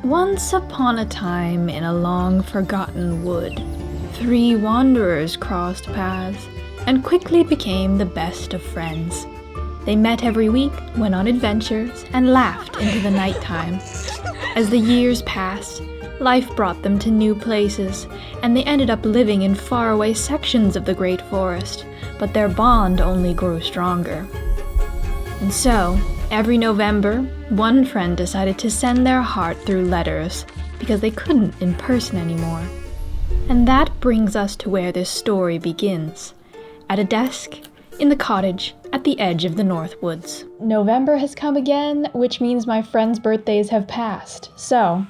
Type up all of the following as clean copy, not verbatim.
Once upon a time in a long forgotten wood, 3 wanderers crossed paths and quickly became the best of friends. They met every week, went on adventures, and laughed into the nighttime. As the years passed, life brought them to new places, and they ended up living in faraway sections of the great forest, but their bond only grew stronger. And so, every November, one friend decided to send their heart through letters, because they couldn't in person anymore. And that brings us to where this story begins, at a desk in the cottage at the edge of the North Woods. November has come again, which means my friends' birthdays have passed, so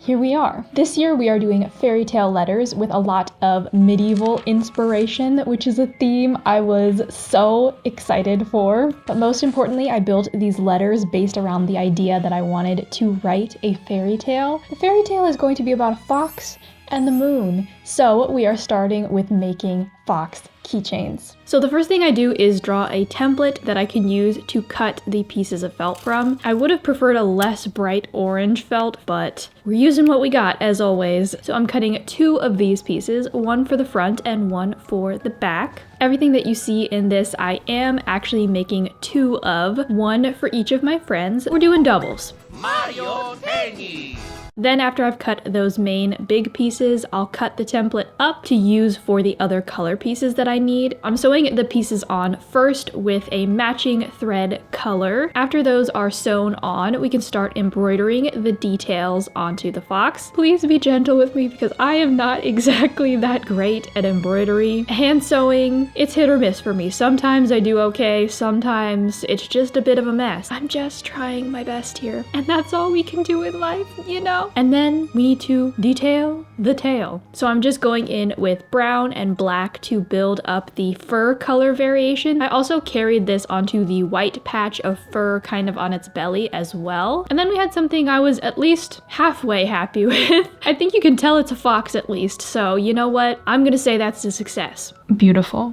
here we are. This year we are doing fairy tale letters with a lot of medieval inspiration, which is a theme I was so excited for. But most importantly, I built these letters based around the idea that I wanted to write a fairy tale. The fairy tale is going to be about a fox and the moon. So we are starting with making fox keychains. So the first thing I do is draw a template that I can use to cut the pieces of felt from. I would have preferred a less bright orange felt, but we're using what we got as always. So I'm cutting 2 of these pieces, one for the front and one for the back. Everything that you see in this, I am actually making 2 of, one for each of my friends. We're doing doubles. Mario Tennis! Then after I've cut those main big pieces, I'll cut the template up to use for the other color pieces that I need. I'm sewing the pieces on first with a matching thread color. After those are sewn on, we can start embroidering the details onto the fox. Please be gentle with me because I am not exactly that great at embroidery. Hand sewing, it's hit or miss for me. Sometimes I do okay, sometimes it's just a bit of a mess. I'm just trying my best here. And that's all we can do in life, you know? And then we need to detail the tail. So I'm just going in with brown and black to build up the fur color variation. I also carried this onto the white patch of fur kind of on its belly as well. And then we had something I was at least halfway happy with. I think you can tell it's a fox at least. So you know what? I'm gonna say that's a success. Beautiful.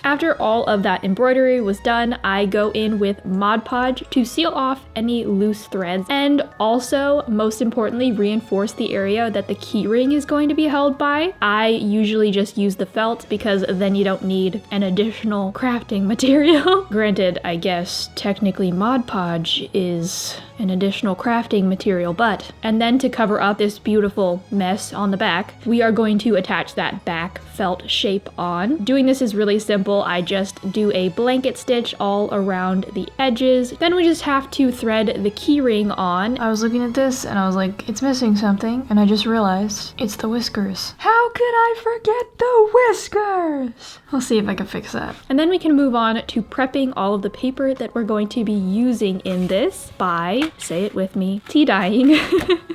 After all of that embroidery was done, I go in with Mod Podge to seal off any loose threads and also, most importantly, reinforce the area that the keyring is going to be held by. I usually just use the felt because then you don't need an additional crafting material. Granted, I guess technically Mod Podge is an additional crafting material, but, and then to cover up this beautiful mess on the back, we are going to attach that back felt shape on. Doing this is really simple. I just do a blanket stitch all around the edges. Then we just have to thread the keyring on. I was looking at this and I was like, it's missing something. And I just realized it's the whiskers. How could I forget the whiskers? I'll see if I can fix that. And then we can move on to prepping all of the paper that we're going to be using in this by, say it with me, tea dyeing.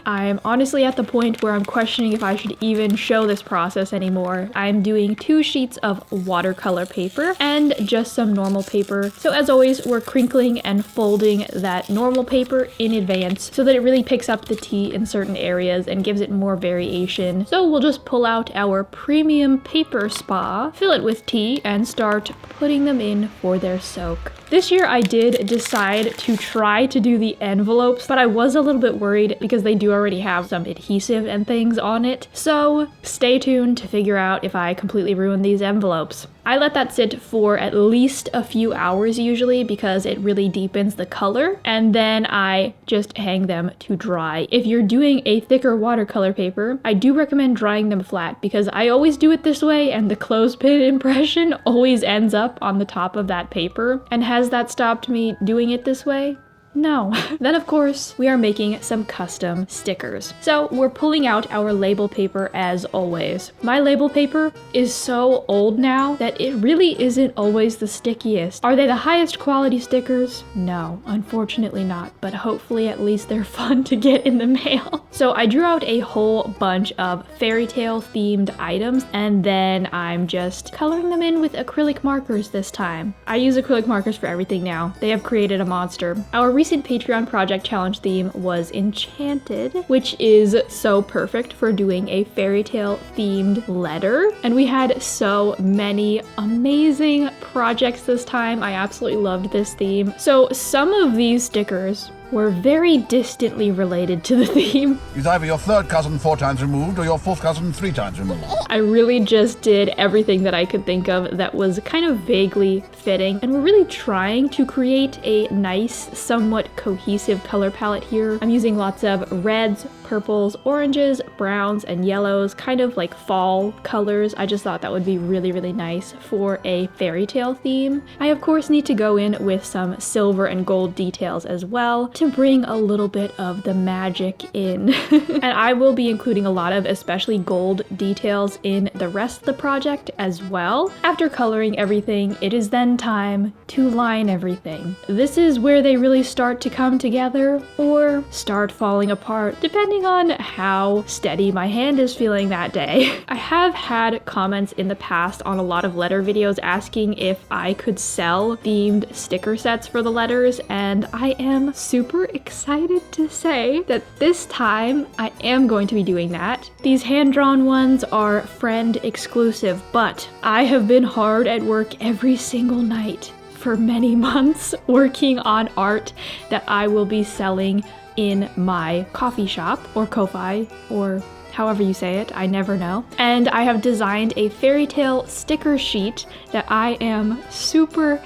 I'm honestly at the point where I'm questioning if I should even show this process anymore. I'm doing 2 sheets of watercolor paper and just some normal paper. So as always, we're crinkling and folding that normal paper in advance so that it really picks up the tea in certain areas and gives it more variation. So we'll just pull out our premium paper spa, fill it with tea, and start putting them in for their soak. This year I did decide to try to do the envelopes, but I was a little bit worried because they do already have some adhesive and things on it. So stay tuned to figure out if I completely ruin these envelopes. I let that sit for at least a few hours usually because it really deepens the color, and then I just hang them to dry. If you're doing a thicker watercolor paper, I do recommend drying them flat because I always do it this way and the clothespin impression always ends up on the top of that paper. And has that stopped me doing it this way? No. Then of course, we are making some custom stickers. So we're pulling out our label paper as always. My label paper is so old now that it really isn't always the stickiest. Are they the highest quality stickers? No, unfortunately not, but hopefully at least they're fun to get in the mail. So I drew out a whole bunch of fairy tale themed items and then I'm just coloring them in with acrylic markers this time. I use acrylic markers for everything now. They have created a monster. Our recent Patreon project challenge theme was Enchanted, which is so perfect for doing a fairy tale themed letter. And we had so many amazing projects this time. I absolutely loved this theme. So some of these stickers were very distantly related to the theme. He's either your third cousin 4 times removed or your fourth cousin 3 times removed. I really just did everything that I could think of that was kind of vaguely fitting, and we're really trying to create a nice, somewhat cohesive color palette here. I'm using lots of reds, purples, oranges, browns, and yellows, kind of like fall colors. I just thought that would be really, really nice for a fairy tale theme. I of course need to go in with some silver and gold details as well to bring a little bit of the magic in. And I will be including a lot of especially gold details in the rest of the project as well. After coloring everything, it is then time to line everything. This is where they really start to come together or start falling apart, depending on how steady my hand is feeling that day. I have had comments in the past on a lot of letter videos asking if I could sell themed sticker sets for the letters, and I am super excited to say that this time I am going to be doing that. These hand-drawn ones are friend exclusive, but I have been hard at work every single night for many months working on art that I will be selling in my coffee shop, or Ko-Fi, or however you say it, I never know. And I have designed a fairy tale sticker sheet that I am super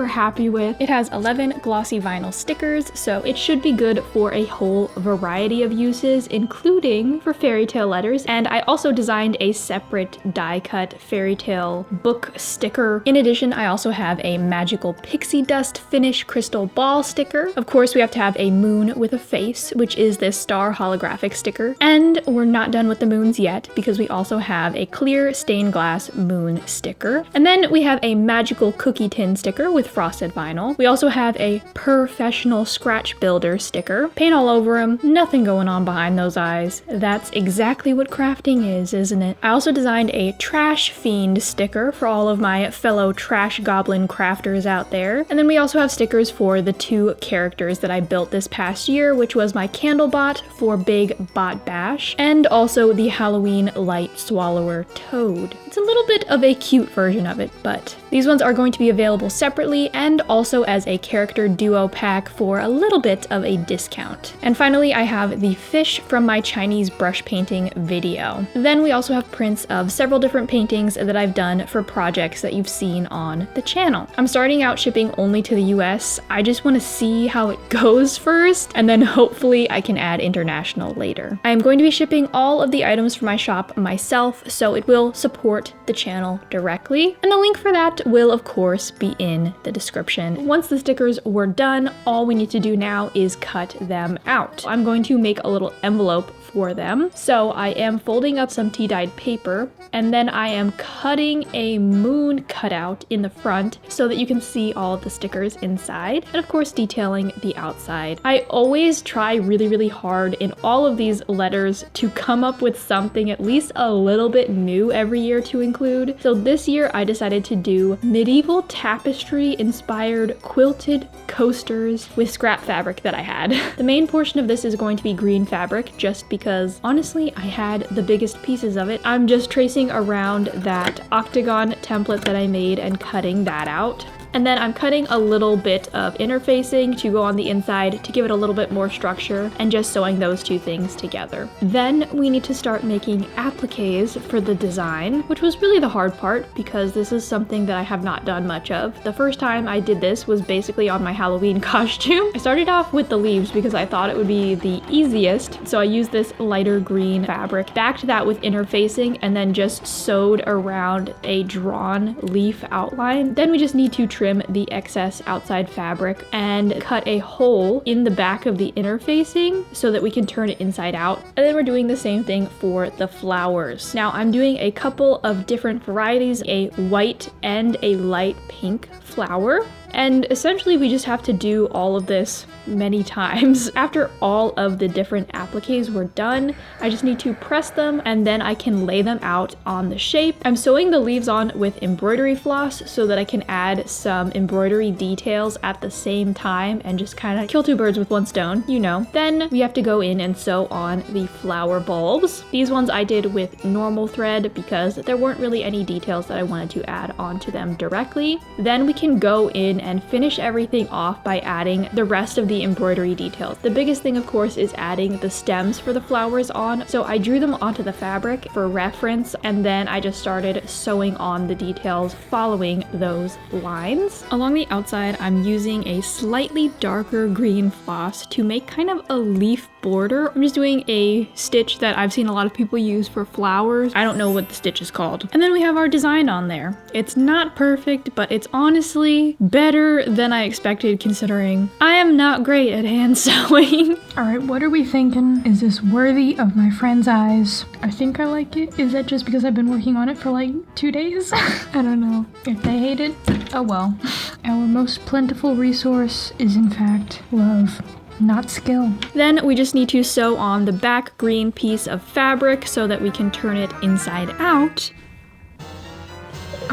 happy with. It has 11 glossy vinyl stickers, so it should be good for a whole variety of uses, including for fairy tale letters. And I also designed a separate die-cut fairy tale book sticker. In addition, I also have a magical pixie dust finish crystal ball sticker. Of course, we have to have a moon with a face, which is this star holographic sticker. And we're not done with the moons yet, because we also have a clear stained glass moon sticker. And then we have a magical cookie tin sticker with frosted vinyl. We also have a professional scratch builder sticker. Paint all over them, nothing going on behind those eyes. That's exactly what crafting is, isn't it? I also designed a trash fiend sticker for all of my fellow trash goblin crafters out there. And then we also have stickers for the 2 characters that I built this past year, which was my candle bot for Big Bot Bash, and also the Halloween light swallower Toad. It's a little bit of a cute version of it, but these ones are going to be available separately and also as a character duo pack for a little bit of a discount. And finally, I have the fish from my Chinese brush painting video. Then we also have prints of several different paintings that I've done for projects that you've seen on the channel. I'm starting out shipping only to the US. I just want to see how it goes first, and then hopefully I can add international later. I am going to be shipping all of the items from my shop myself, so it will support the channel directly. And the link for that will of course be in the description. Once the stickers were done, all we need to do now is cut them out. I'm going to make a little envelope for them. So I am folding up some tea-dyed paper, and then I am cutting a moon cutout in the front so that you can see all of the stickers inside, and of course detailing the outside. I always try really hard in all of these letters to come up with something at least a little bit new every year to include. So this year I decided to do medieval tapestry inspired quilted coasters with scrap fabric that I had. The main portion of this is going to be green fabric, just because honestly I had the biggest pieces of it. I'm just tracing around that octagon template that I made and cutting that out. And then I'm cutting a little bit of interfacing to go on the inside to give it a little bit more structure, and just sewing those 2 things together. Then we need to start making appliques for the design, which was really the hard part because this is something that I have not done much of. The first time I did this was basically on my Halloween costume. I started off with the leaves because I thought it would be the easiest, so I used this lighter green fabric, backed that with interfacing, and then just sewed around a drawn leaf outline. Then we just need to trim the excess outside fabric and cut a hole in the back of the interfacing so that we can turn it inside out. And then we're doing the same thing for the flowers. Now I'm doing a couple of different varieties, a white and a light pink flower. And essentially we just have to do all of this many times. After all of the different appliques were done, I just need to press them and then I can lay them out on the shape. I'm sewing the leaves on with embroidery floss so that I can add some embroidery details at the same time and just kind of kill 2 birds with 1 stone, you know. Then we have to go in and sew on the flower bulbs. These ones I did with normal thread because there weren't really any details that I wanted to add onto them directly. Then we can go in and finish everything off by adding the rest of the embroidery details. The biggest thing, of course, is adding the stems for the flowers on. So I drew them onto the fabric for reference, and then I just started sewing on the details following those lines. Along the outside, I'm using a slightly darker green floss to make kind of a leaf border. I'm just doing a stitch that I've seen a lot of people use for flowers. I don't know what the stitch is called. And then we have our design on there. It's not perfect, but it's honestly better than I expected considering I am not great at hand sewing. All right, what are we thinking? Is this worthy of my friend's eyes? I think I like it. Is that just because I've been working on it for like 2 days? I don't know. If they hate it, oh well. Our most plentiful resource is in fact love. Not skill. Then we just need to sew on the back green piece of fabric so that we can turn it inside out.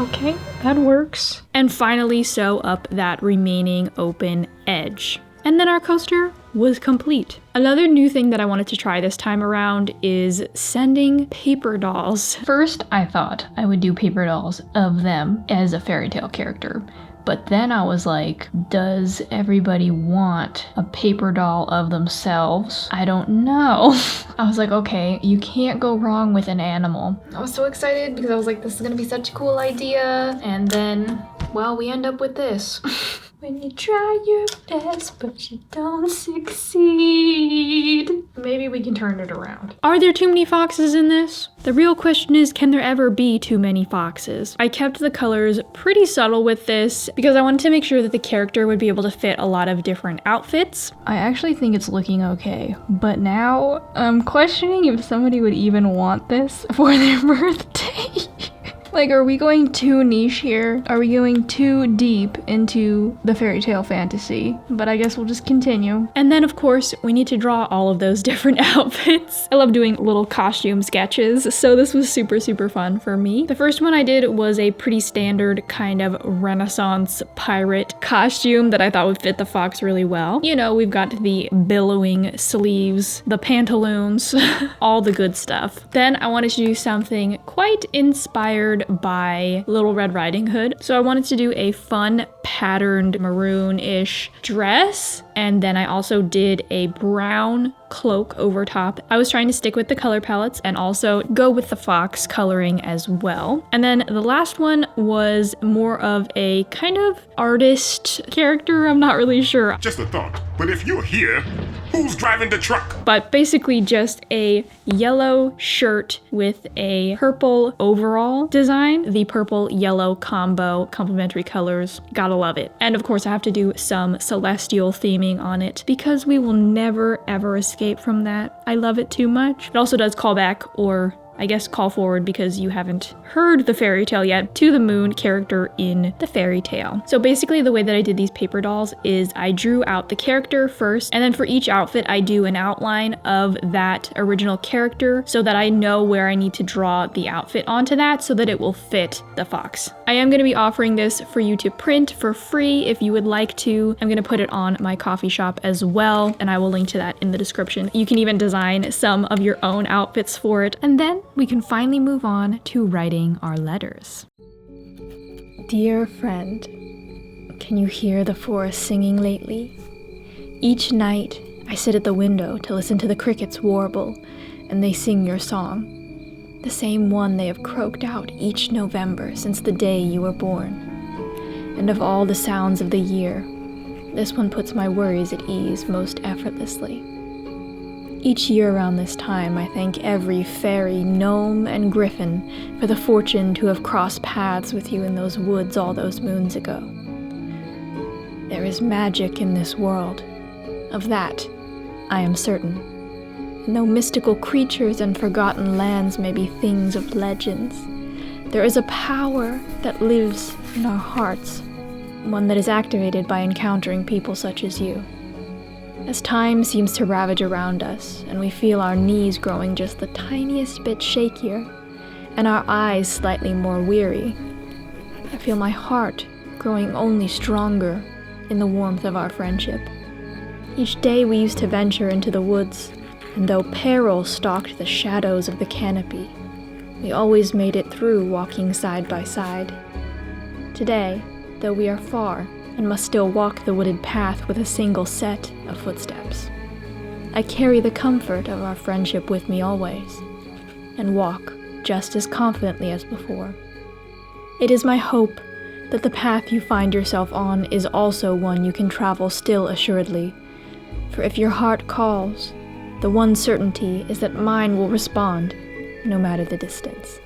Okay, that works. And finally sew up that remaining open edge. And then our coaster was complete. Another new thing that I wanted to try this time around is sending paper dolls. First, I thought I would do paper dolls of them as a fairy tale character. But then I was like, does everybody want a paper doll of themselves? I don't know. I was like, okay, you can't go wrong with an animal. I was so excited because I was like, this is gonna be such a cool idea. And then, well, we end up with this. When you try your best, but you don't succeed. Maybe we can turn it around. Are there too many foxes in this? The real question is, can there ever be too many foxes? I kept the colors pretty subtle with this because I wanted to make sure that the character would be able to fit a lot of different outfits. I actually think it's looking okay, but now I'm questioning if somebody would even want this for their birthday. Like, are we going too niche here? Are we going too deep into the fairy tale fantasy? But I guess we'll just continue. And then, of course, we need to draw all of those different outfits. I love doing little costume sketches, so this was super, super fun for me. The first one I did was a pretty standard kind of Renaissance pirate costume that I thought would fit the fox really well. You know, we've got the billowing sleeves, the pantaloons, all the good stuff. Then I wanted to do something quite inspired by Little Red Riding Hood. So I wanted to do a fun patterned maroon-ish dress, and then I also did a brown cloak over top. I was trying to stick with the color palettes and also go with the fox coloring as well. And then the last one was more of a kind of artist character. I'm not really sure. Just a thought, but if you're here, who's driving the truck? But basically just a yellow shirt with a purple overall design. The purple-yellow combo, complementary colors. Gotta love it. And of course I have to do some celestial theming on it because we will never ever escape from that. I love it too much. It also does call back, or I guess call forward because you haven't heard the fairy tale yet, to the moon character in the fairy tale. So basically the way that I did these paper dolls is I drew out the character first, and then for each outfit I do an outline of that original character so that I know where I need to draw the outfit onto that so that it will fit the fox. I am going to be offering this for you to print for free if you would like to. I'm going to put it on my coffee shop as well, and I will link to that in the description. You can even design some of your own outfits for it. And then we can finally move on to writing our letters. Dear friend, can you hear the forest singing lately? Each night, I sit at the window to listen to the crickets warble, and they sing your song, the same one they have croaked out each November since the day you were born. And of all the sounds of the year, this one puts my worries at ease most effortlessly. Each year around this time, I thank every fairy, gnome, and griffin for the fortune to have crossed paths with you in those woods all those moons ago. There is magic in this world. Of that, I am certain. And though mystical creatures and forgotten lands may be things of legends, there is a power that lives in our hearts, one that is activated by encountering people such as you. As time seems to ravage around us, and we feel our knees growing just the tiniest bit shakier, and our eyes slightly more weary, I feel my heart growing only stronger in the warmth of our friendship. Each day we used to venture into the woods, and though peril stalked the shadows of the canopy, we always made it through walking side by side. Today, though we are far and must still walk the wooded path with a single set of footsteps. I carry the comfort of our friendship with me always, and walk just as confidently as before. It is my hope that the path you find yourself on is also one you can travel still assuredly, for if your heart calls, the one certainty is that mine will respond, no matter the distance.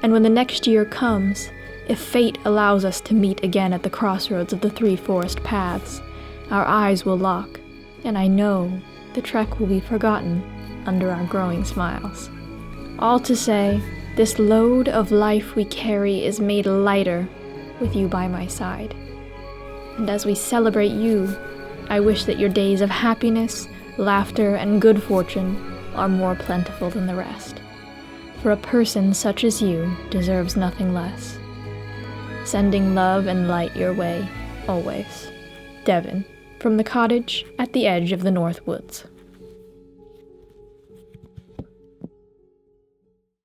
And when the next year comes, if fate allows us to meet again at the crossroads of the 3 forest paths, our eyes will lock, and I know the trek will be forgotten under our growing smiles. All to say, this load of life we carry is made lighter with you by my side. And as we celebrate you, I wish that your days of happiness, laughter, and good fortune are more plentiful than the rest. For a person such as you deserves nothing less. Sending love and light your way, always. Devon, from the cottage at the edge of the North Woods.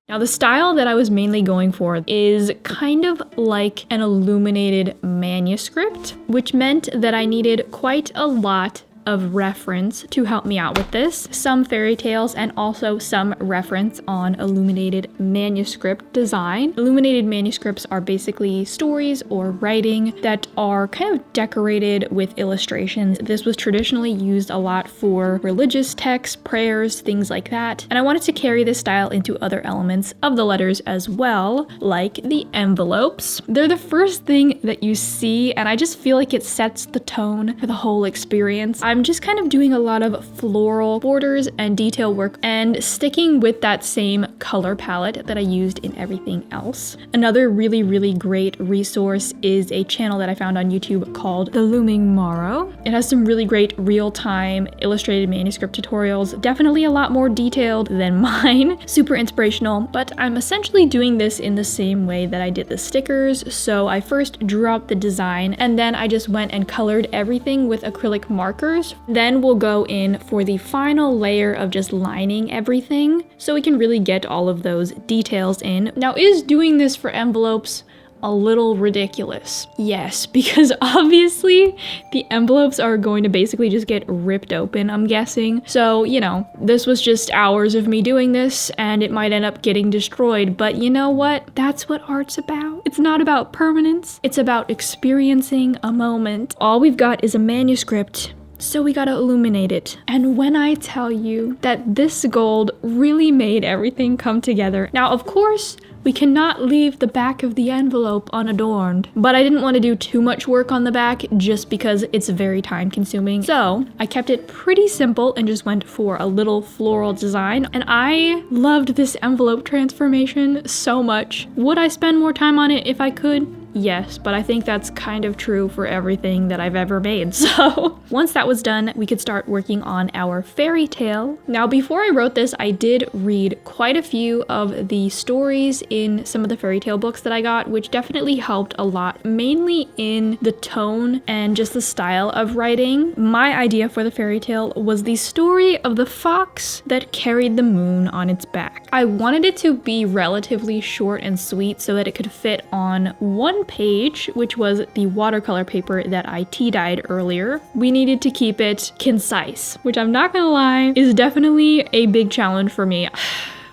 Now, the style that I was mainly going for is kind of like an illuminated manuscript, which meant that I needed quite a lot of reference to help me out with this. Some fairy tales and also some reference on illuminated manuscript design. Illuminated manuscripts are basically stories or writing that are kind of decorated with illustrations. This was traditionally used a lot for religious texts, prayers, things like that. And I wanted to carry this style into other elements of the letters as well, like the envelopes. They're the first thing that you see, and I just feel like it sets the tone for the whole experience. I'm just kind of doing a lot of floral borders and detail work and sticking with that same color palette that I used in everything else. Another really great resource is a channel that I found on YouTube called The Looming Morrow. It has some really great real-time illustrated manuscript tutorials, definitely a lot more detailed than mine, super inspirational, but I'm essentially doing this in the same way that I did the stickers. So I first drew out the design and then I just went and colored everything with acrylic markers. Then we'll go in for the final layer of just lining everything so we can really get all of those details in. Now, is doing this for envelopes a little ridiculous? Yes, because obviously the envelopes are going to basically just get ripped open, I'm guessing. So, you know, this was just hours of me doing this and it might end up getting destroyed, but you know what? That's what art's about. It's not about permanence, it's about experiencing a moment. All we've got is a manuscript, so we gotta illuminate it. And when I tell you that this gold really made everything come together. Now, of course, we cannot leave the back of the envelope unadorned, but I didn't want to do too much work on the back just because it's very time consuming. So I kept it pretty simple and just went for a little floral design. And I loved this envelope transformation so much. Would I spend more time on it if I could? Yes, but I think that's kind of true for everything that I've ever made. So once that was done, we could start working on our fairy tale. Now, before I wrote this, I did read quite a few of the stories in some of the fairy tale books that I got, which definitely helped a lot, mainly in the tone and just the style of writing. My idea for the fairy tale was the story of the fox that carried the moon on its back. I wanted it to be relatively short and sweet so that it could fit on one page, which was the watercolor paper that I tea-dyed earlier. We needed to keep it concise, which I'm not gonna lie is definitely a big challenge for me.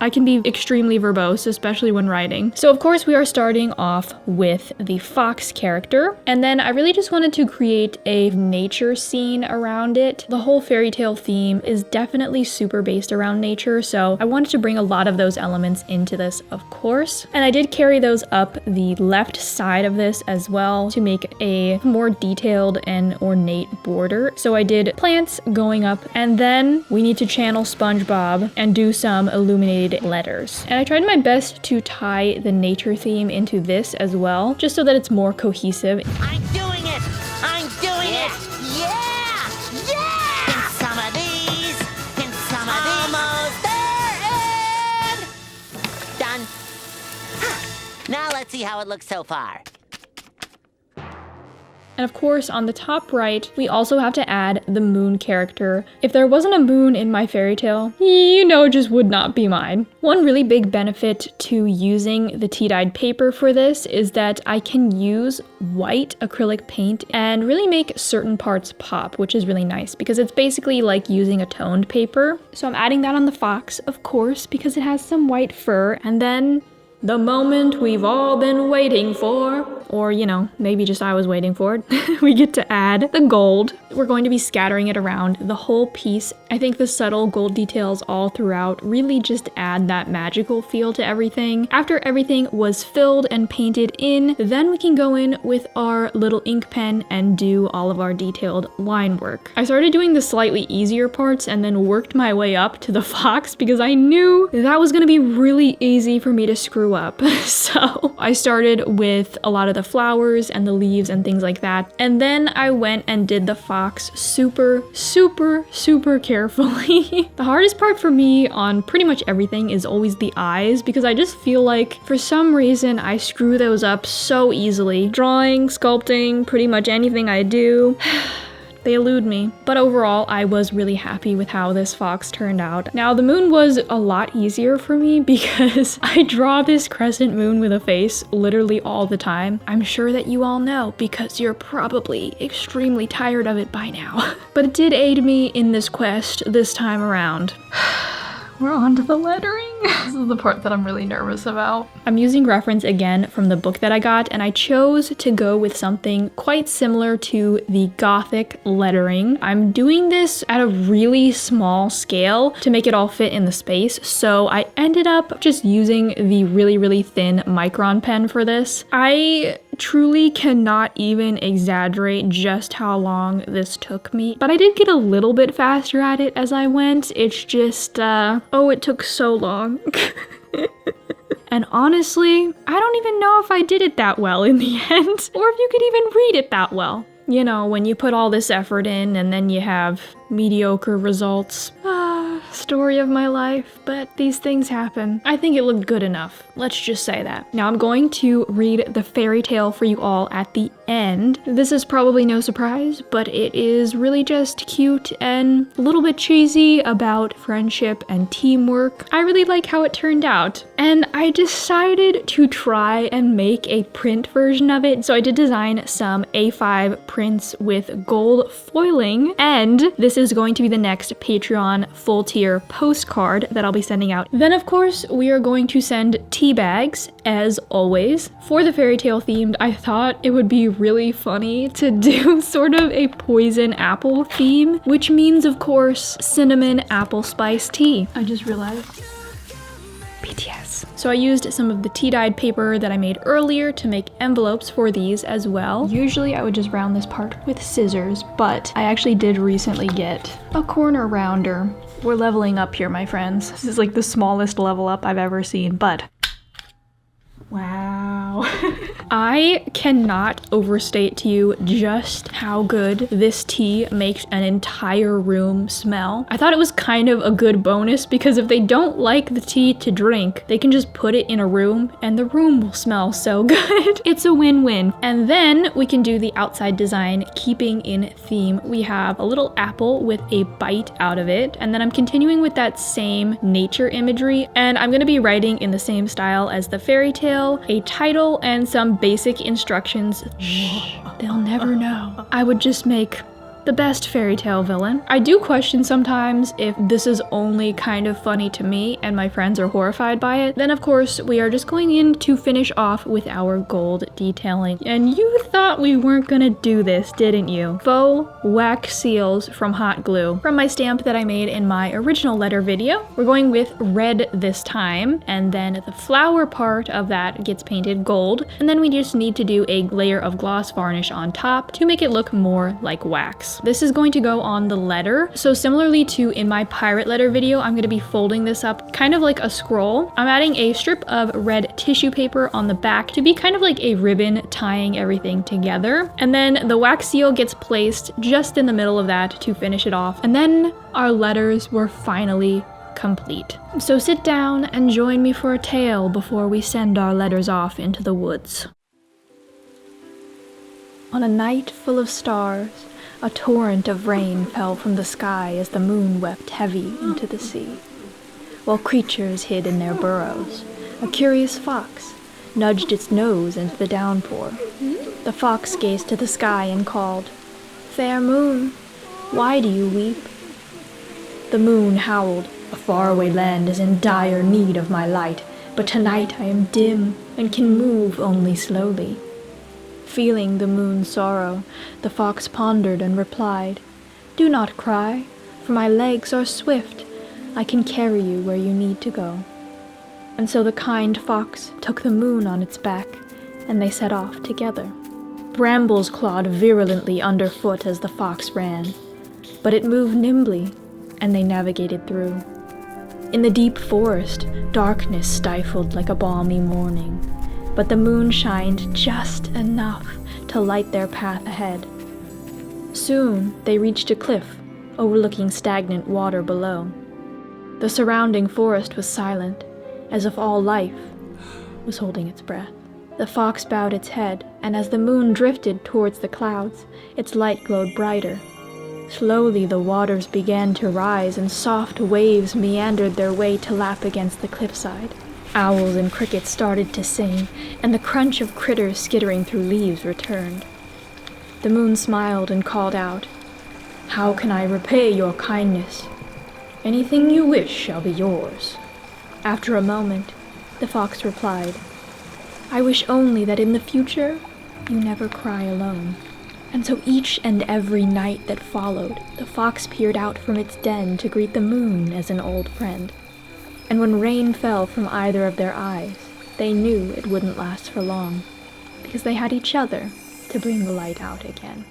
I can be extremely verbose, especially when writing. So of course we are starting off with the fox character, and then I really just wanted to create a nature scene around it. The whole fairy tale theme is definitely super based around nature, so I wanted to bring a lot of those elements into this, of course. And I did carry those up the left side of this as well to make a more detailed and ornate border. So I did plants going up, and then we need to channel SpongeBob and do some illuminated letters. And I tried my best to tie the nature theme into this as well, just so that it's more cohesive. I'm doing it! I'm doing it! Yeah! Yeah! In some of these, in some of these. Almost there, and done. Now let's see how it looks so far. And of course, on the top right, we also have to add the moon character. If there wasn't a moon in my fairy tale, you know, it just would not be mine. One really big benefit to using the tea-dyed paper for this is that I can use white acrylic paint and really make certain parts pop, which is really nice because it's basically like using a toned paper. So I'm adding that on the fox, of course, because it has some white fur. And then the moment we've all been waiting for, or you know, maybe just I was waiting for it, we get to add the gold. We're going to be scattering it around the whole piece. I think the subtle gold details all throughout really just add that magical feel to everything. After everything was filled and painted in, then we can go in with our little ink pen and do all of our detailed line work. I started doing the slightly easier parts and then worked my way up to the fox because I knew that was going to be really easy for me to screw up. So I started with a lot of the flowers and the leaves and things like that. And then I went and did the fox super carefully. The hardest part for me on pretty much everything is always the eyes because I just feel like for some reason I screw those up so easily. Drawing, sculpting, pretty much anything I do. They elude me. But overall, I was really happy with how this fox turned out. Now, the moon was a lot easier for me because I draw this crescent moon with a face literally all the time. I'm sure that you all know because you're probably extremely tired of it by now. But it did aid me in this quest this time around. We're on to the lettering. This is the part that I'm really nervous about. I'm using reference again from the book that I got, and I chose to go with something quite similar to the Gothic lettering. I'm doing this at a really small scale to make it all fit in the space, so I ended up just using the really thin micron pen for this. I truly cannot even exaggerate just how long this took me, but I did get a little bit faster at it as I went. It's just, oh, it took so long. And honestly, I don't even know if I did it that well in the end, or if you could even read it that well. You know, when you put all this effort in and then you have mediocre results. Story of my life, but these things happen. I think it looked good enough. Let's just say that. Now I'm going to read the fairy tale for you all at the end. This is probably no surprise, but it is really just cute and a little bit cheesy about friendship and teamwork. I really like how it turned out. And I decided to try and make a print version of it. So I did design some A5 prints with gold foiling, and this is going to be the next Patreon full tier postcard that I'll be sending out. Then of course we are going to send tea bags as always. For the fairy tale themed, I thought it would be really funny to do sort of a poison apple theme, which means of course cinnamon apple spice tea. I just realized. BTS. So I used some of the tea-dyed paper that I made earlier to make envelopes for these as well. Usually I would just round this part with scissors, but I actually did recently get a corner rounder. We're leveling up here, my friends. This is like the smallest level up I've ever seen, but wow. I cannot overstate to you just how good this tea makes an entire room smell. I thought it was kind of a good bonus because if they don't like the tea to drink, they can just put it in a room and the room will smell so good. It's a win-win. And then we can do the outside design, keeping in theme. We have a little apple with a bite out of it. And then I'm continuing with that same nature imagery. And I'm gonna be writing in the same style as the fairy tale, a title, and some basic instructions. Shh, they'll never know. I would just make the best fairy tale villain. I do question sometimes if this is only kind of funny to me and my friends are horrified by it. Then of course we are just going in to finish off with our gold detailing. And you thought we weren't gonna do this, didn't you? Faux wax seals from hot glue. From my stamp that I made in my original letter video, we're going with red this time, and then the flower part of that gets painted gold, and then we just need to do a layer of gloss varnish on top to make it look more like wax. This is going to go on the letter. So similarly to in my pirate letter video, I'm going to be folding this up kind of like a scroll. I'm adding a strip of red tissue paper on the back to be kind of like a ribbon tying everything together. And then the wax seal gets placed just in the middle of that to finish it off. And then our letters were finally complete. So sit down and join me for a tale before we send our letters off into the woods. On a night full of stars, a torrent of rain fell from the sky as the moon wept heavy into the sea. While creatures hid in their burrows, a curious fox nudged its nose into the downpour. The fox gazed to the sky and called, "Fair moon, why do you weep?" The moon howled, "A faraway land is in dire need of my light, but tonight I am dim and can move only slowly." Feeling the moon's sorrow, the fox pondered and replied, "Do not cry, for my legs are swift. I can carry you where you need to go." And so the kind fox took the moon on its back, and they set off together. Brambles clawed virulently underfoot as the fox ran, but it moved nimbly, and they navigated through. In the deep forest, darkness stifled like a balmy morning, but the moon shined just enough to light their path ahead. Soon they reached a cliff overlooking stagnant water below. The surrounding forest was silent, as if all life was holding its breath. The fox bowed its head, and as the moon drifted towards the clouds, its light glowed brighter. Slowly the waters began to rise, and soft waves meandered their way to lap against the cliffside. Owls and crickets started to sing, and the crunch of critters skittering through leaves returned. The moon smiled and called out, "How can I repay your kindness? Anything you wish shall be yours." After a moment, the fox replied, "I wish only that in the future you never cry alone." And so each and every night that followed, the fox peered out from its den to greet the moon as an old friend. And when rain fell from either of their eyes, they knew it wouldn't last for long, because they had each other to bring the light out again.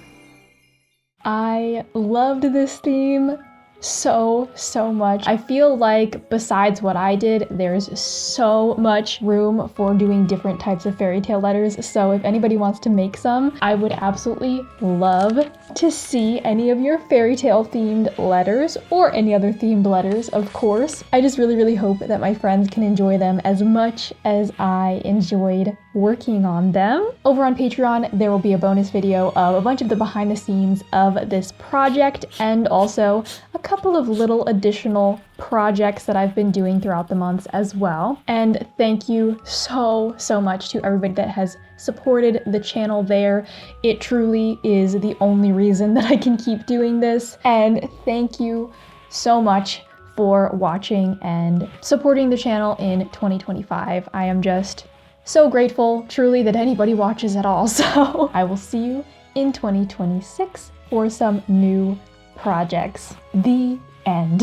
I loved this theme so much. I feel like besides what I did, there's so much room for doing different types of fairy tale letters. So if anybody wants to make some, I would absolutely love to see any of your fairy tale themed letters, or any other themed letters, of course. I just really hope that my friends can enjoy them as much as I enjoyed working on them. Over on Patreon, there will be a bonus video of a bunch of the behind the scenes of this project, and also a couple of little additional projects that I've been doing throughout the months as well. And thank you so much to everybody that has supported the channel there. It truly is the only reason that I can keep doing this. And thank you so much for watching and supporting the channel in 2025. I am just so grateful, truly, that anybody watches at all. So I will see you in 2026 for some new projects. The end.